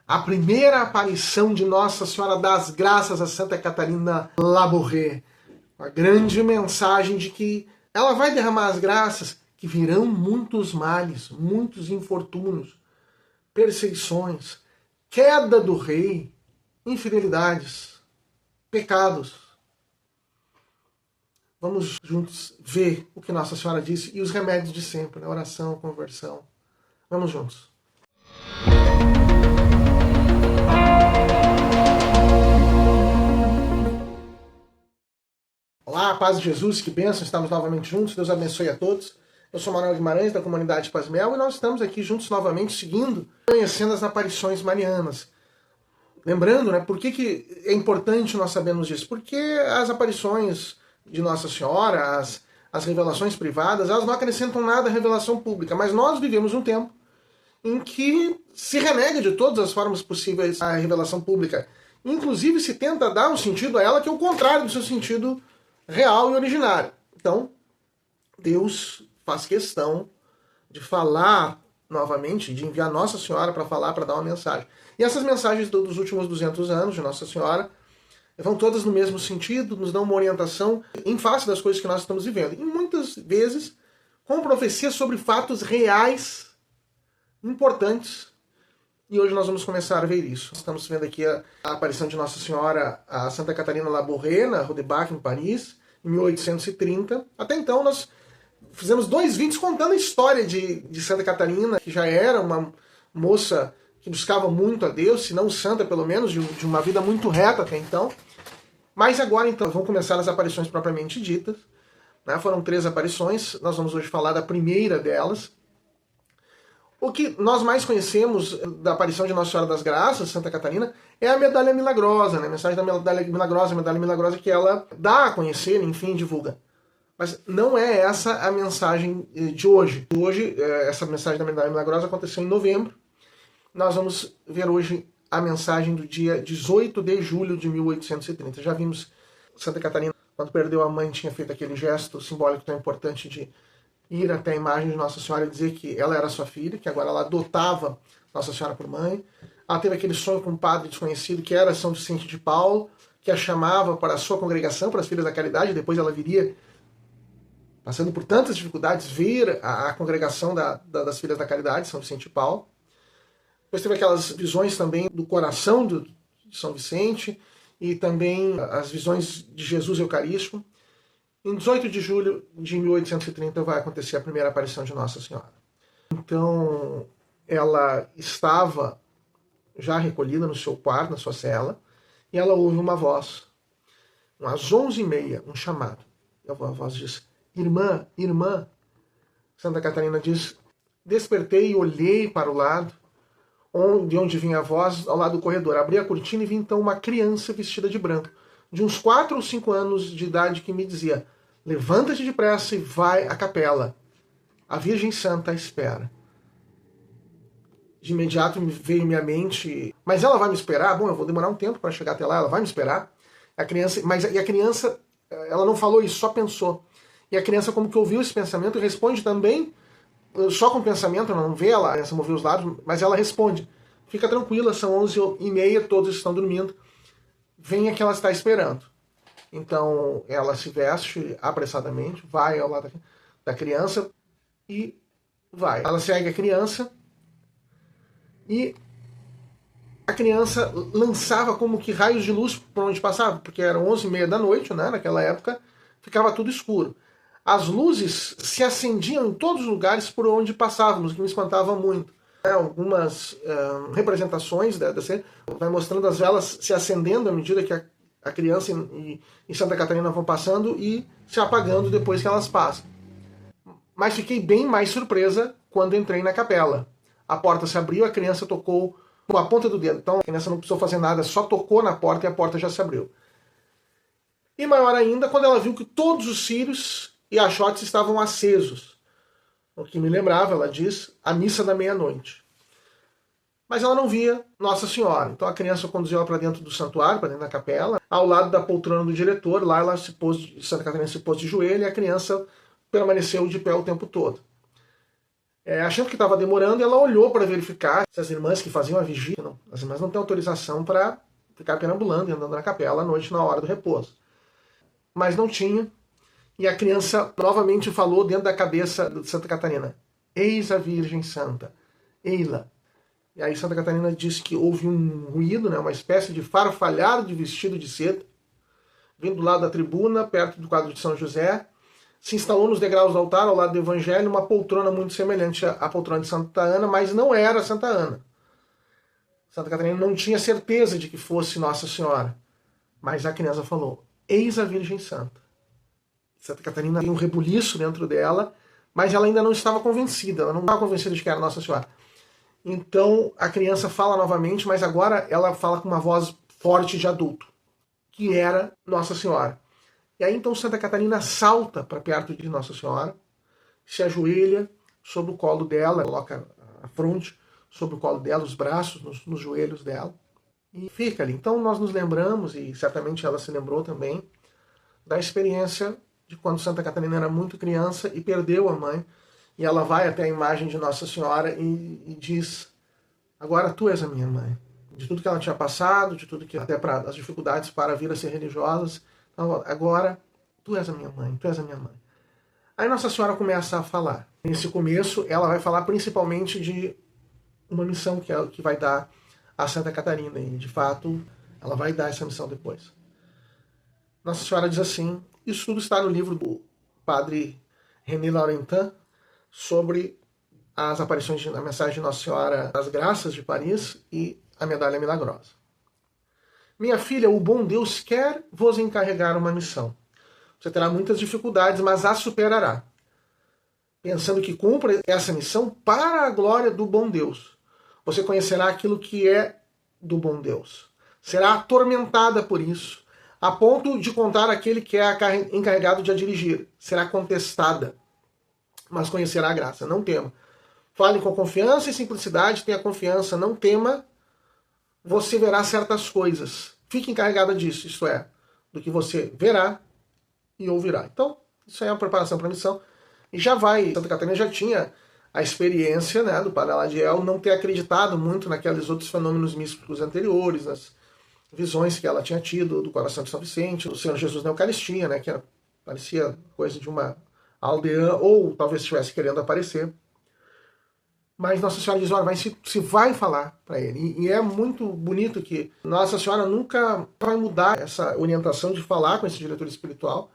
a primeira aparição de Nossa Senhora das Graças a Santa Catarina Labouré. A grande mensagem de que ela vai derramar as graças, que virão muitos males, muitos infortúnios, perseguições, queda do rei, infidelidades, pecados. Vamos juntos ver o que Nossa Senhora disse e os remédios de sempre, a oração, a conversão. Vamos juntos. Olá, paz de Jesus, que bênção, estamos novamente juntos, Deus abençoe a todos. Eu sou Manuel Guimarães, da comunidade Paz Mel, e nós estamos aqui juntos novamente, seguindo, conhecendo as aparições marianas. Lembrando, né, por que é importante nós sabermos disso? Porque as aparições de Nossa Senhora, as revelações privadas, elas não acrescentam nada à revelação pública, mas nós vivemos um tempo em que se renega de todas as formas possíveis a revelação pública. Inclusive se tenta dar um sentido a ela que é o contrário do seu sentido real e originário. Então, Deus faz questão de falar novamente, de enviar Nossa Senhora para falar, para dar uma mensagem. E essas mensagens dos últimos 200 anos de Nossa Senhora vão todas no mesmo sentido, nos dão uma orientação em face das coisas que nós estamos vivendo. E muitas vezes com profecias sobre fatos reais, importantes. E hoje nós vamos começar a ver isso. Estamos vendo aqui a aparição de Nossa Senhora a Santa Catarina Labouré, na Rue de Bac, em Paris, em 1830. Até então nós fizemos 2 vídeos contando a história de Santa Catarina, que já era uma moça que buscava muito a Deus, se não santa pelo menos, de uma vida muito reta até então. Mas agora então vão começar as aparições propriamente ditas. Né? Foram 3 aparições, nós vamos hoje falar da primeira delas. O que nós mais conhecemos da aparição de Nossa Senhora das Graças, Santa Catarina, é a medalha milagrosa, né? A mensagem da medalha milagrosa que ela dá a conhecer, enfim, divulga. Mas não é essa a mensagem de hoje. Hoje, essa mensagem da medalha milagrosa aconteceu em novembro. Nós vamos ver hoje a mensagem do dia 18 de julho de 1830. Já vimos Santa Catarina, quando perdeu a mãe, tinha feito aquele gesto simbólico tão importante de ir até a imagem de Nossa Senhora e dizer que ela era sua filha, que agora ela adotava Nossa Senhora por mãe. Ela teve aquele sonho com um padre desconhecido, que era São Vicente de Paulo, que a chamava para a sua congregação, para as Filhas da Caridade. Depois ela viria, passando por tantas dificuldades, vir a congregação das Filhas da Caridade, São Vicente de Paulo. Depois teve aquelas visões também do coração de São Vicente, e também as visões de Jesus Eucarístico. Em 18 de julho de 1830 vai acontecer a primeira aparição de Nossa Senhora. Então, ela estava já recolhida no seu quarto, na sua cela, e ela ouve uma voz, às 11h30, um chamado. E a voz diz, irmã, irmã. Santa Catarina diz, despertei e olhei para o lado, de onde vinha a voz, ao lado do corredor. Abri a cortina e vi então uma criança vestida de branco, de uns 4 ou 5 anos de idade, que me dizia, levanta-te depressa e vai à capela. A Virgem Santa espera. De imediato veio em minha mente, mas ela vai me esperar? Bom, eu vou demorar um tempo para chegar até lá, ela vai me esperar? A criança, a criança, ela não falou isso, só pensou. E a criança como que ouviu esse pensamento e responde também, só com o pensamento, ela não vê, ela moveu os lábios, mas ela responde, fica tranquila, são 11h30, todos estão dormindo, venha que ela está esperando. Então ela se veste apressadamente, vai ao lado da criança e vai. Ela segue a criança e a criança lançava como que raios de luz por onde passava, porque eram 11h30 da noite, né? Naquela época ficava tudo escuro. As luzes se acendiam em todos os lugares por onde passávamos, que me espantava muito. Algumas representações da cena vai mostrando as velas se acendendo à medida que a criança e Santa Catarina vão passando e se apagando depois que elas passam. Mas fiquei bem mais surpresa quando entrei na capela. A porta se abriu, a criança tocou com a ponta do dedo. Então a criança não precisou fazer nada, só tocou na porta e a porta já se abriu. E maior ainda quando ela viu que todos os círios e achotes estavam acesos. O que me lembrava, ela diz, a missa da meia-noite. Mas ela não via Nossa Senhora. Então a criança conduziu ela para dentro do santuário, para dentro da capela, ao lado da poltrona do diretor. Lá ela Santa Catarina se pôs de joelho e a criança permaneceu de pé o tempo todo. Achando que estava demorando, ela olhou para verificar se as irmãs que faziam a vigília, as irmãs não têm autorização para ficar perambulando e andando na capela à noite na hora do repouso. Mas não tinha, e a criança novamente falou dentro da cabeça de Santa Catarina: eis a Virgem Santa, ei-la. E aí Santa Catarina disse que houve um ruído, uma espécie de farfalhado de vestido de seda, vindo do lado da tribuna, perto do quadro de São José. Se instalou nos degraus do altar, ao lado do Evangelho, uma poltrona muito semelhante à poltrona de Santa Ana, mas não era Santa Ana. Santa Catarina não tinha certeza de que fosse Nossa Senhora. Mas a criança falou: eis a Virgem Santa. Santa Catarina tem um rebuliço dentro dela, mas ela ainda não estava convencida, ela não estava convencida de que era Nossa Senhora. Então a criança fala novamente, mas agora ela fala com uma voz forte de adulto, que era Nossa Senhora. E aí então Santa Catarina salta para perto de Nossa Senhora, se ajoelha sobre o colo dela, coloca a fronte sobre o colo dela, os braços nos joelhos dela, e fica ali. Então nós nos lembramos, e certamente ela se lembrou também, da experiência de quando Santa Catarina era muito criança e perdeu a mãe, e ela vai até a imagem de Nossa Senhora e diz: agora tu és a minha mãe. De tudo que ela tinha passado, de tudo que até para as dificuldades para vir a ser religiosas, então, agora tu és a minha mãe, tu és a minha mãe. Aí Nossa Senhora começa a falar. Nesse começo, ela vai falar principalmente de uma missão que vai dar a Santa Catarina, e de fato ela vai dar essa missão depois. Nossa Senhora diz assim, isso tudo está no livro do padre René Laurentin, sobre as aparições da mensagem de Nossa Senhora das Graças de Paris e a Medalha Milagrosa. Minha filha, o bom Deus quer vos encarregar uma missão. Você terá muitas dificuldades, mas a superará. Pensando que cumpra essa missão para a glória do bom Deus. Você conhecerá aquilo que é do bom Deus. Será atormentada por isso, a ponto de contar aquele que é encarregado de a dirigir. Será contestada, mas conhecerá a graça. Não tema. Fale com confiança e simplicidade, tenha confiança, não tema. Você verá certas coisas. Fique encarregada disso, isto é, do que você verá e ouvirá. Então, isso é uma preparação para a missão. E já vai, Santa Catarina já tinha a experiência, do Padre Aladiel não ter acreditado muito naqueles outros fenômenos místicos anteriores, nas visões que ela tinha tido do coração de São Vicente, do Senhor Jesus na Eucaristia, que parecia coisa de uma aldeã, ou talvez estivesse querendo aparecer. Mas Nossa Senhora diz, olha, se vai falar para ele. E é muito bonito que Nossa Senhora nunca vai mudar essa orientação de falar com esse diretor espiritual.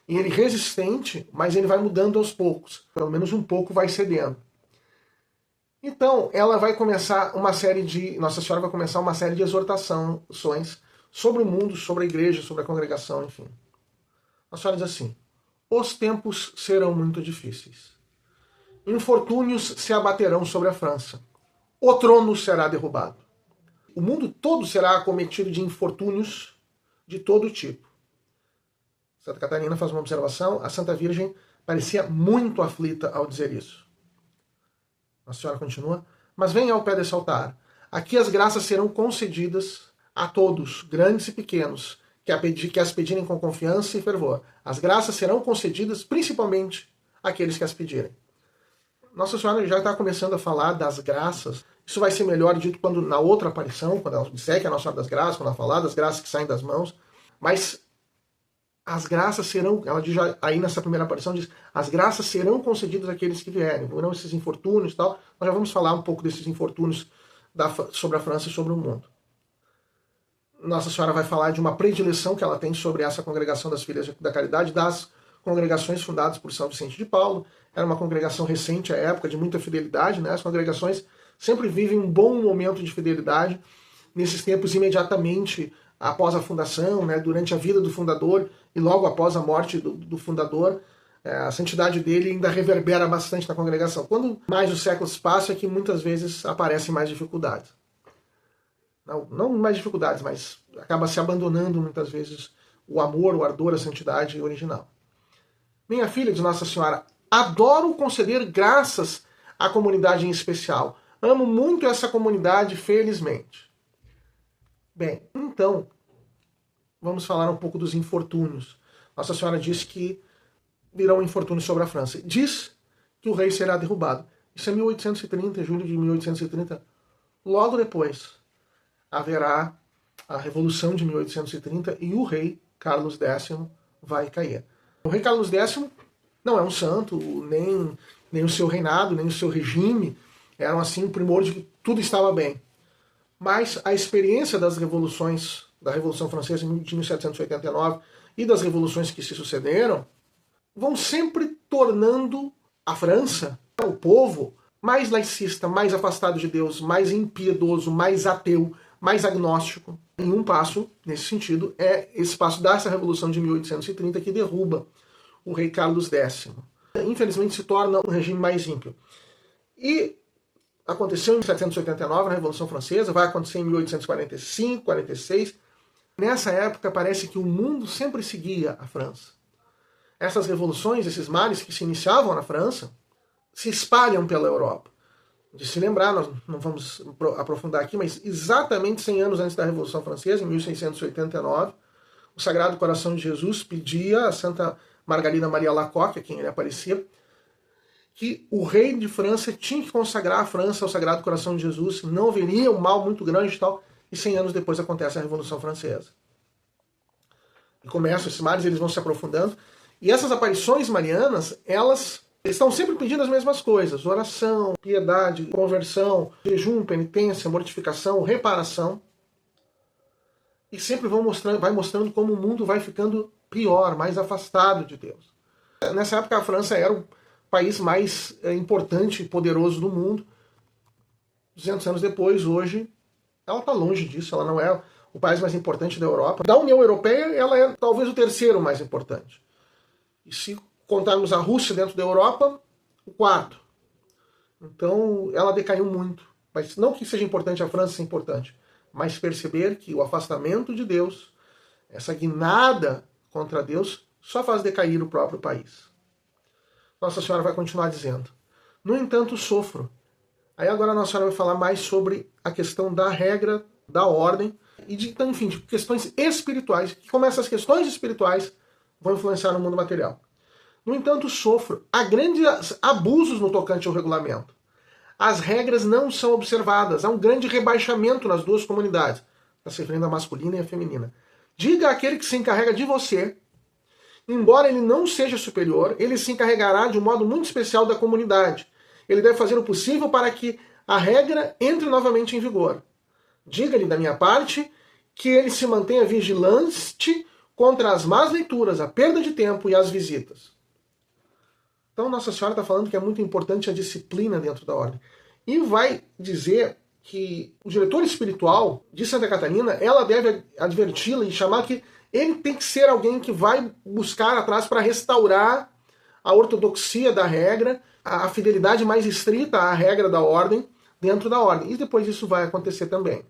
E ele resistente, mas ele vai mudando aos poucos. Pelo menos um pouco vai cedendo. Então, ela vai começar Nossa Senhora vai começar uma série de exortações sobre o mundo, sobre a igreja, sobre a congregação, enfim. Nossa Senhora diz assim, os tempos serão muito difíceis. Infortúnios se abaterão sobre a França. O trono será derrubado. O mundo todo será acometido de infortúnios de todo tipo. Santa Catarina faz uma observação. A Santa Virgem parecia muito aflita ao dizer isso. A senhora continua. Mas venha ao pé desse altar. Aqui as graças serão concedidas a todos, grandes e pequenos, que as pedirem com confiança e fervor. As graças serão concedidas principalmente àqueles que as pedirem. Nossa Senhora já está começando a falar das graças. Isso vai ser melhor dito quando na outra aparição, quando ela disser que é a Nossa Senhora das Graças, quando ela falar das graças que saem das mãos. Mas as graças serão, ela diz aí nessa primeira aparição, diz, as graças serão concedidas àqueles que vierem. Não esses infortúnios e tal. Nós já vamos falar um pouco desses infortúnios sobre a França e sobre o mundo. Nossa Senhora vai falar de uma predileção que ela tem sobre essa congregação das Filhas da Caridade, das congregações fundadas por São Vicente de Paulo. Era uma congregação recente à época, de muita fidelidade. As congregações sempre vivem um bom momento de fidelidade nesses tempos imediatamente após a fundação, durante a vida do fundador e logo após a morte do fundador. A santidade dele ainda reverbera bastante na congregação. Quando mais os séculos passam é que muitas vezes aparecem mais dificuldades. Não mais dificuldades, mas acaba se abandonando muitas vezes o amor, o ardor, a santidade original. Minha filha, diz Nossa Senhora, adoro conceder graças à comunidade em especial. Amo muito essa comunidade, felizmente. Bem, então, vamos falar um pouco dos infortúnios. Nossa Senhora diz que virão infortúnios sobre a França. Diz que o rei será derrubado. Isso é 1830, julho de 1830. Logo depois haverá a Revolução de 1830 e o rei Carlos X vai cair. O rei Carlos X não é um santo, nem o seu reinado, nem o seu regime eram assim o primor de que tudo estava bem. Mas a experiência das revoluções, da Revolução Francesa de 1789 e das revoluções que se sucederam, vão sempre tornando a França, o povo, mais laicista, mais afastado de Deus, mais impiedoso, mais ateu, mais agnóstico. E um passo, nesse sentido, é esse passo dessa Revolução de 1830 que derruba o rei Carlos X. Infelizmente se torna um regime mais ímpio. E aconteceu em 1789, na Revolução Francesa, vai acontecer em 1845, 46. Nessa época parece que o mundo sempre seguia a França. Essas revoluções, esses males que se iniciavam na França, se espalham pela Europa. De se lembrar, nós não vamos aprofundar aqui, mas exatamente 100 anos antes da Revolução Francesa, em 1689, o Sagrado Coração de Jesus pedia a Santa Margarida Maria Alacoque, a quem ele aparecia, que o rei de França tinha que consagrar a França ao Sagrado Coração de Jesus, não haveria um mal muito grande e tal, e 100 anos depois acontece a Revolução Francesa. E começam esses males, eles vão se aprofundando, e essas aparições marianas, elas estão sempre pedindo as mesmas coisas: oração, piedade, conversão, jejum, penitência, mortificação, reparação. E sempre vai mostrando como o mundo vai ficando pior, mais afastado de Deus. Nessa época a França era o país mais importante e poderoso do mundo. 200 anos depois, hoje, ela está longe disso, ela não é o país mais importante da Europa. Da União Europeia, ela é talvez o terceiro mais importante. E se contarmos a Rússia dentro da Europa, o quarto. Então, ela decaiu muito. Mas não que seja importante a França ser importante, mas perceber que o afastamento de Deus, essa guinada contra Deus, só faz decair o próprio país. Nossa Senhora vai continuar dizendo: no entanto, sofro. Aí agora Nossa Senhora vai falar mais sobre a questão da regra, da ordem, e de questões espirituais, que como essas questões espirituais vão influenciar no mundo material. No entanto, sofro. Há grandes abusos no tocante ao regulamento. As regras não são observadas. Há um grande rebaixamento nas duas comunidades. Está se referindo a masculina e a feminina. Diga àquele que se encarrega de você, embora ele não seja superior, ele se encarregará de um modo muito especial da comunidade. Ele deve fazer o possível para que a regra entre novamente em vigor. Diga-lhe da minha parte que ele se mantenha vigilante contra as más leituras, a perda de tempo e as visitas. Então Nossa Senhora está falando que é muito importante a disciplina dentro da ordem. E vai dizer que o diretor espiritual de Santa Catarina, ela deve adverti-la e chamar que ele tem que ser alguém que vai buscar atrás para restaurar a ortodoxia da regra, a fidelidade mais estrita à regra da ordem, dentro da ordem. E depois isso vai acontecer também.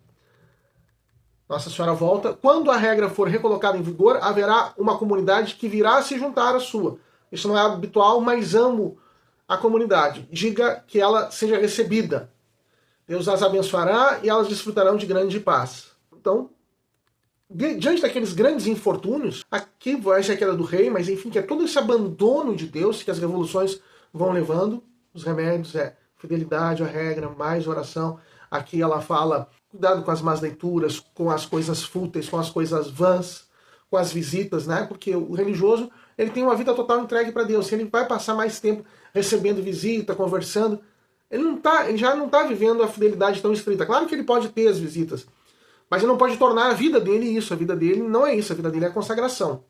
Nossa Senhora volta: quando a regra for recolocada em vigor, haverá uma comunidade que virá se juntar à sua. Isso não é habitual, mas amo a comunidade. Diga que ela seja recebida. Deus as abençoará e elas desfrutarão de grande paz. Então, diante daqueles grandes infortúnios, aqui vai ser a queda do rei, mas enfim, que é todo esse abandono de Deus que as revoluções vão levando. Os remédios é fidelidade à regra, mais oração. Aqui ela fala: cuidado com as más leituras, com as coisas fúteis, com as coisas vãs, com as visitas, né? Porque o religioso, ele tem uma vida total entregue para Deus. Se ele vai passar mais tempo recebendo visita, ele já não está vivendo a fidelidade tão estrita. Claro que ele pode ter as visitas, mas ele não pode tornar a vida dele isso. A vida dele não é isso, a vida dele é a consagração.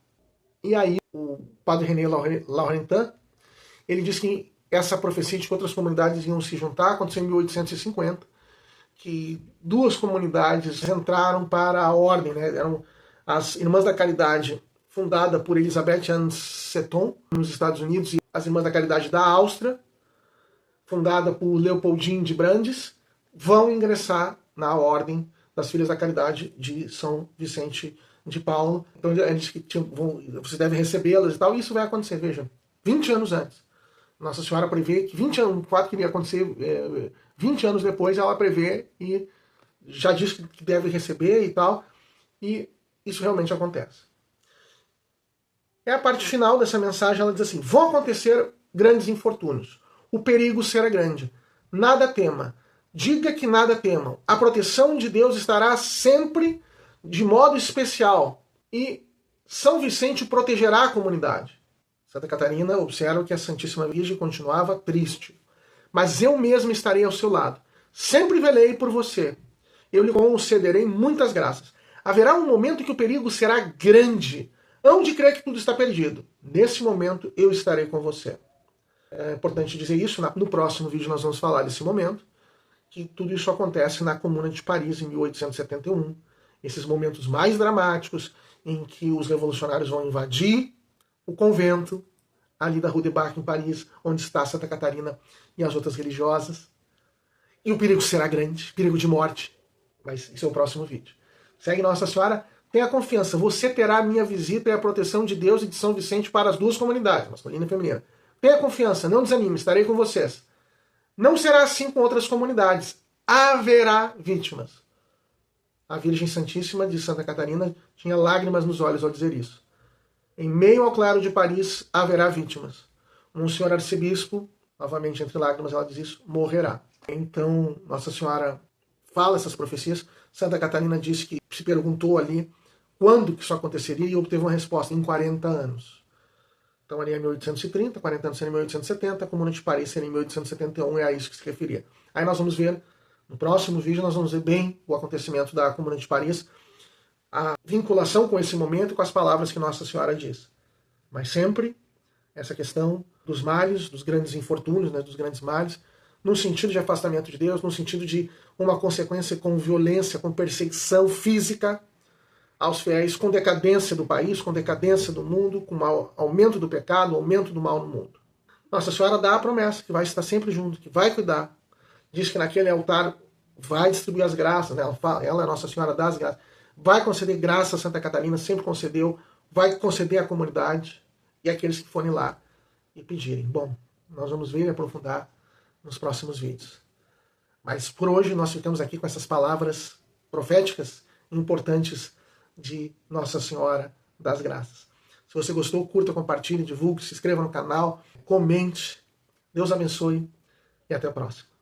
E aí o padre René Laurentin, ele diz que essa profecia de que outras comunidades iam se juntar aconteceu em 1850, que duas comunidades entraram para a ordem, né? Eram as Irmãs da Caridade, fundada por Elizabeth Ann Seton, nos Estados Unidos, e as Irmãs da Caridade da Áustria, fundada por Leopoldine de Brandes, vão ingressar na Ordem das Filhas da Caridade de São Vicente de Paulo. Então eles que você deve recebê-las e tal, e isso vai acontecer, veja, 20 anos antes. Nossa Senhora prevê que 20 anos, o fato que iria acontecer 20 anos depois, ela prevê e já diz que deve receber e tal, e isso realmente acontece. É a parte final dessa mensagem, ela diz assim: vão acontecer grandes infortúnios, o perigo será grande, nada tema. Diga que nada temam. A proteção de Deus estará sempre de modo especial. E São Vicente protegerá a comunidade. Santa Catarina observa que a Santíssima Virgem continuava triste. Mas eu mesmo estarei ao seu lado. Sempre velei por você. Eu lhe concederei muitas graças. Haverá um momento que o perigo será grande. Onde crê que tudo está perdido? Nesse momento eu estarei com você. É importante dizer isso. No próximo vídeo nós vamos falar desse momento. Que tudo isso acontece na Comuna de Paris, em 1871. Esses momentos mais dramáticos em que os revolucionários vão invadir o convento, ali da Rue de Bac, em Paris, onde está Santa Catarina e as outras religiosas. E o perigo será grande, perigo de morte. Mas isso é o próximo vídeo. Segue Nossa Senhora, tenha confiança. Você terá a minha visita e a proteção de Deus e de São Vicente para as duas comunidades, masculina e feminina. Tenha confiança, não desanime, estarei com vocês. Não será assim com outras comunidades. Haverá vítimas. A Virgem Santíssima de Santa Catarina tinha lágrimas nos olhos ao dizer isso. Em meio ao claro de Paris haverá vítimas. Um senhor arcebispo, novamente entre lágrimas ela diz isso, morrerá. Então Nossa Senhora fala essas profecias. Santa Catarina disse que se perguntou ali quando que isso aconteceria e obteve uma resposta em 40 anos. Então ali é 1830, 40 anos seria em 1870, a Comuna de Paris seria em 1871, é a isso que se referia. Aí nós vamos ver, no próximo vídeo, nós vamos ver bem o acontecimento da Comuna de Paris, a vinculação com esse momento e com as palavras que Nossa Senhora diz. Mas sempre essa questão dos males, dos grandes infortúnios, né, dos grandes males, no sentido de afastamento de Deus, no sentido de uma consequência com violência, com perseguição física aos fiéis, com decadência do país, com decadência do mundo, com aumento do pecado, aumento do mal no mundo. Nossa Senhora dá a promessa que vai estar sempre junto, que vai cuidar. Diz que naquele altar vai distribuir as graças, né? Ela é Nossa Senhora das graças. Vai conceder graça a Santa Catarina, sempre concedeu, vai conceder à comunidade e àqueles que forem lá e pedirem. Bom, nós vamos ver e aprofundar nos próximos vídeos. Mas por hoje nós ficamos aqui com essas palavras proféticas importantes de Nossa Senhora das Graças. Se você gostou, curta, compartilhe, divulgue, se inscreva no canal, comente. Deus abençoe e até a próxima.